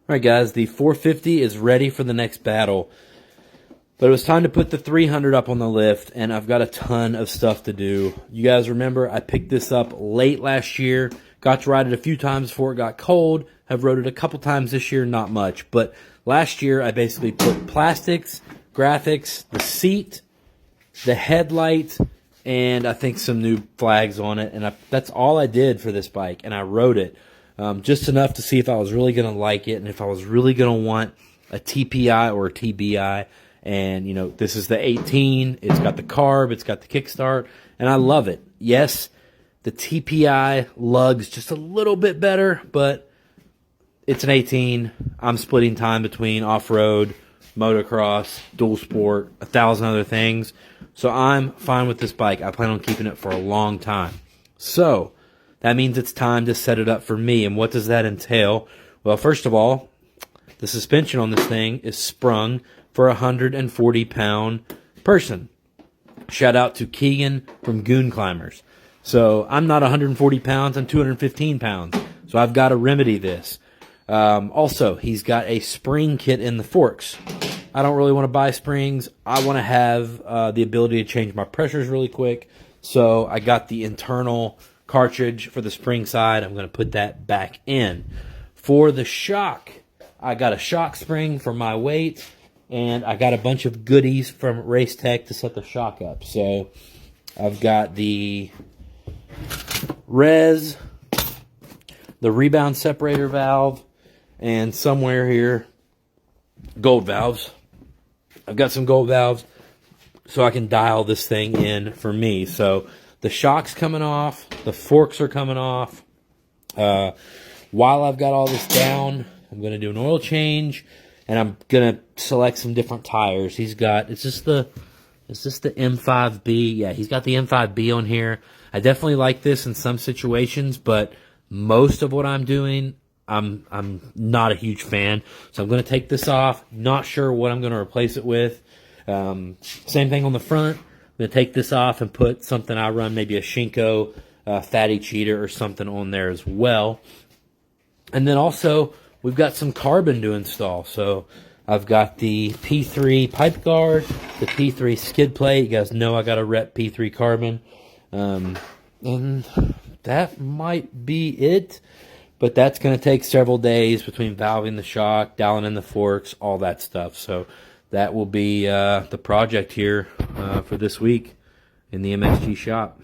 All right, guys, the 450 is ready for the next battle. But it was time to put the 300 up on the lift, and I've got a ton of stuff to do. You guys remember I picked this up late last year, got to ride it a few times before it got cold, have rode it a couple times this year, not much. But last year I basically put plastics, graphics, the seat, the headlight, and I think some new flags on it. And that's all I did for this bike, and I rode it. Just enough to see if I was really going to like it and if I was really going to want a TPI or a TBI. And, you know, this is the 18. It's got the carb. It's got the kickstart. And I love it. Yes, the TPI lugs just a little bit better, but it's an 18. I'm splitting time between off-road, motocross, dual sport, 1,000 other things. So I'm fine with this bike. I plan on keeping it for a long time. So that means it's time to set it up for me. And what does that entail? Well, first of all, the suspension on this thing is sprung for a 140-pound person. Shout out to Keegan from Goon Climbers. So I'm not 140 pounds, I'm 215 pounds. So I've got to remedy this. Also, he's got a spring kit in the forks. I don't really want to buy springs. I want to have the ability to change my pressures really quick. So I got the internal cartridge for the spring side. I'm going to put that back in. For the shock, I got a shock spring for my weight. And I got a bunch of goodies from Race Tech to set the shock up. So I've got the res, the rebound separator valve, and somewhere here, gold valves. I've got some gold valves so I can dial this thing in for me. So the shock's coming off, the forks are coming off. While I've got all this down, I'm going to do an oil change. And I'm going to select some different tires. He's got, is this the M5B? Yeah, he's got the M5B on here. I definitely like this in some situations, but most of what I'm doing, I'm not a huge fan. So I'm going to take this off. Not sure what I'm going to replace it with. Same thing on the front. I'm going to take this off and put something I run, maybe a Shinko Fatty Cheater or something on there as well. And then also, we've got some carbon to install. So I've got the P3 pipe guard, the P3 skid plate. You guys know I got a rep P3 carbon. And that might be it. But that's going to take several days between valving the shock, dialing in the forks, all that stuff. So that will be the project here for this week in the MSG shop.